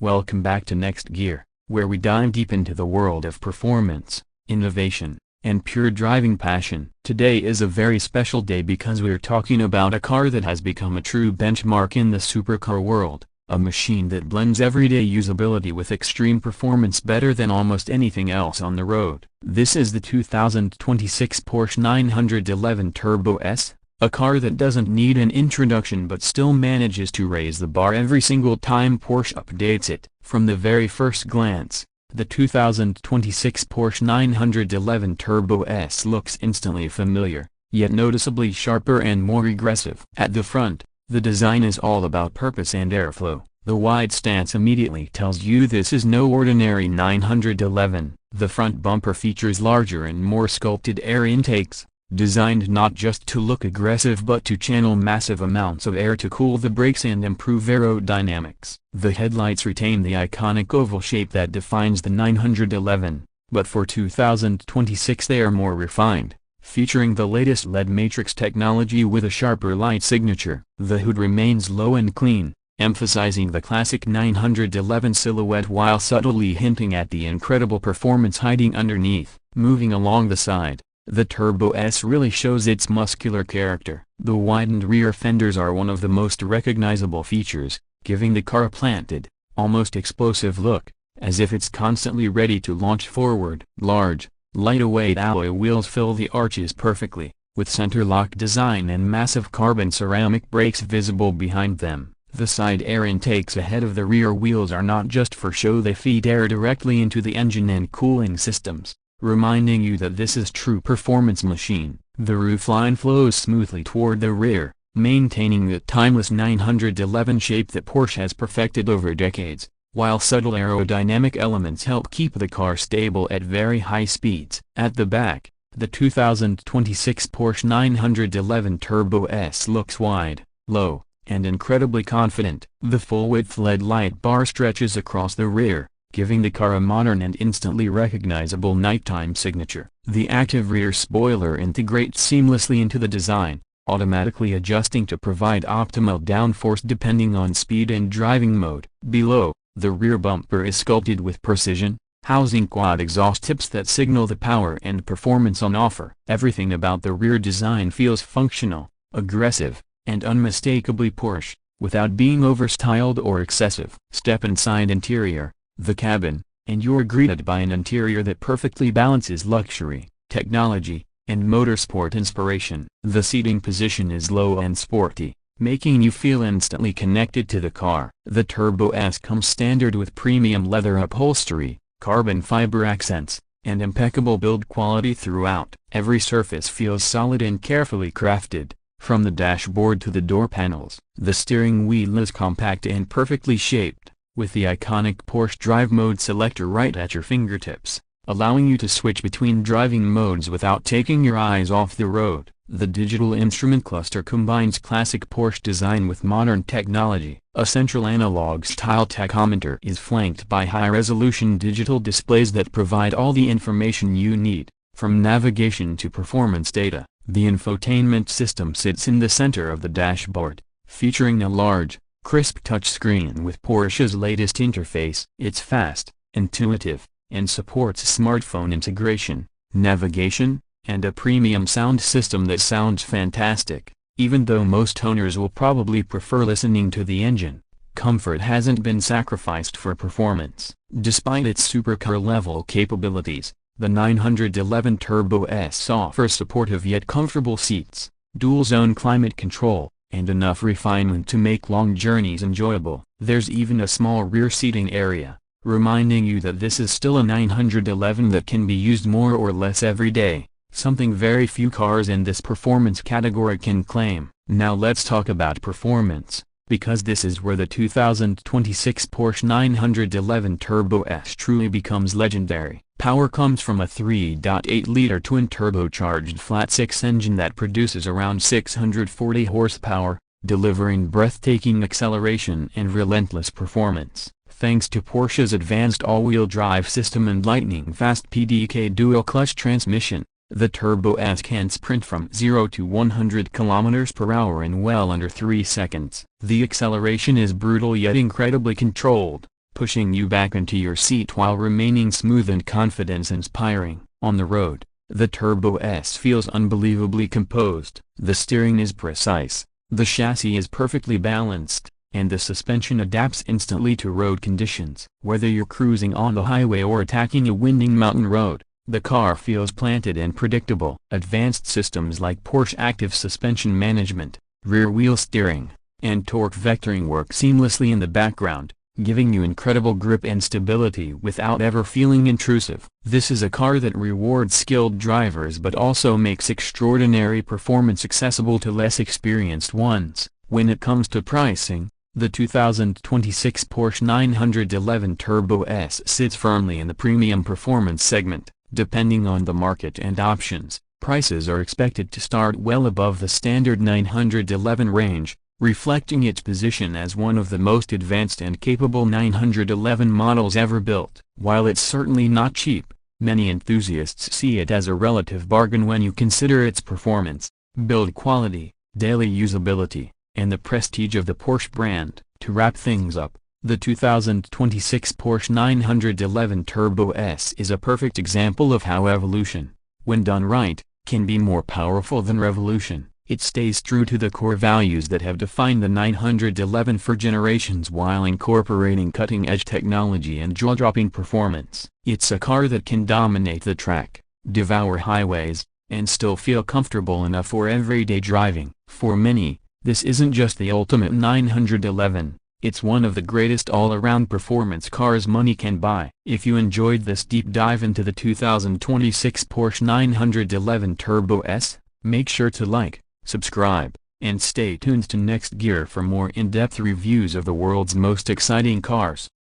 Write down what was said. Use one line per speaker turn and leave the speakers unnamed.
Welcome back to Next Gear, where we dive deep into the world of performance, innovation, and pure driving passion. Today is a very special day because we're talking about a car that has become a true benchmark in the supercar world, a machine that blends everyday usability with extreme performance better than almost anything else on the road. This is the 2026 Porsche 911 Turbo S. A car that doesn't need an introduction but still manages to raise the bar every single time Porsche updates it. From the very first glance, the 2026 Porsche 911 Turbo S looks instantly familiar, yet noticeably sharper and more aggressive. At the front, the design is all about purpose and airflow. The wide stance immediately tells you this is no ordinary 911. The front bumper features larger and more sculpted air intakes, designed not just to look aggressive but to channel massive amounts of air to cool the brakes and improve aerodynamics. The headlights retain the iconic oval shape that defines the 911, but for 2026 they are more refined, featuring the latest LED matrix technology with a sharper light signature. The hood remains low and clean, emphasizing the classic 911 silhouette while subtly hinting at the incredible performance hiding underneath. Moving along the side, the Turbo S really shows its muscular character. The widened rear fenders are one of the most recognizable features, giving the car a planted, almost explosive look, as if it's constantly ready to launch forward. Large, lightweight alloy wheels fill the arches perfectly, with center-lock design and massive carbon ceramic brakes visible behind them. The side air intakes ahead of the rear wheels are not just for show, they feed air directly into the engine and cooling systems, reminding you that this is true performance machine. The roofline flows smoothly toward the rear, maintaining the timeless 911 shape that Porsche has perfected over decades, while subtle aerodynamic elements help keep the car stable at very high speeds. At the back, the 2026 Porsche 911 Turbo S looks wide, low, and incredibly confident. The full-width LED light bar stretches across the rear, giving the car a modern and instantly recognizable nighttime signature. The active rear spoiler integrates seamlessly into the design, automatically adjusting to provide optimal downforce depending on speed and driving mode. Below, the rear bumper is sculpted with precision, housing quad exhaust tips that signal the power and performance on offer. Everything about the rear design feels functional, aggressive, and unmistakably Porsche, without being overstyled or excessive. Step inside interior, the cabin, and you're greeted by an interior that perfectly balances luxury, technology, and motorsport inspiration. The seating position is low and sporty, making you feel instantly connected to the car. The Turbo S comes standard with premium leather upholstery, carbon fiber accents, and impeccable build quality throughout. Every surface feels solid and carefully crafted, from the dashboard to the door panels. The steering wheel is compact and perfectly shaped, with the iconic Porsche Drive Mode selector right at your fingertips, allowing you to switch between driving modes without taking your eyes off the road. The digital instrument cluster combines classic Porsche design with modern technology. A central analog-style tachometer is flanked by high-resolution digital displays that provide all the information you need, from navigation to performance data. The infotainment system sits in the center of the dashboard, featuring a large, crisp touchscreen with Porsche's latest interface. It's fast, intuitive, and supports smartphone integration, navigation, and a premium sound system that sounds fantastic. Even though most owners will probably prefer listening to the engine, comfort hasn't been sacrificed for performance. Despite its supercar-level capabilities, the 911 Turbo S offers supportive yet comfortable seats, dual-zone climate control, and enough refinement to make long journeys enjoyable. There's even a small rear seating area, reminding you that this is still a 911 that can be used more or less every day, something very few cars in this performance category can claim. Now let's talk about performance, because this is where the 2026 Porsche 911 Turbo S truly becomes legendary. Power comes from a 3.8-liter twin-turbocharged flat-six engine that produces around 640 horsepower, delivering breathtaking acceleration and relentless performance. Thanks to Porsche's advanced all-wheel drive system and lightning-fast PDK dual-clutch transmission, the Turbo S can sprint from 0 to 100 km/h in well under 3 seconds. The acceleration is brutal yet incredibly controlled, pushing you back into your seat while remaining smooth and confidence-inspiring. On the road, the Turbo S feels unbelievably composed. The steering is precise, the chassis is perfectly balanced, and the suspension adapts instantly to road conditions. Whether you're cruising on the highway or attacking a winding mountain road, the car feels planted and predictable. Advanced systems like Porsche Active Suspension Management, rear-wheel steering, and torque vectoring work seamlessly in the background, giving you incredible grip and stability without ever feeling intrusive. This is a car that rewards skilled drivers but also makes extraordinary performance accessible to less experienced ones. When it comes to pricing, the 2026 Porsche 911 Turbo S sits firmly in the premium performance segment. Depending on the market and options, prices are expected to start well above the standard 911 range, reflecting its position as one of the most advanced and capable 911 models ever built. While it's certainly not cheap, many enthusiasts see it as a relative bargain when you consider its performance, build quality, daily usability, and the prestige of the Porsche brand. To wrap things up, the 2026 Porsche 911 Turbo S is a perfect example of how evolution, when done right, can be more powerful than revolution. It stays true to the core values that have defined the 911 for generations while incorporating cutting-edge technology and jaw-dropping performance. It's a car that can dominate the track, devour highways, and still feel comfortable enough for everyday driving. For many, this isn't just the ultimate 911. It's one of the greatest all-around performance cars money can buy. If you enjoyed this deep dive into the 2026 Porsche 911 Turbo S, make sure to like, subscribe, and stay tuned to Next Gear for more in-depth reviews of the world's most exciting cars.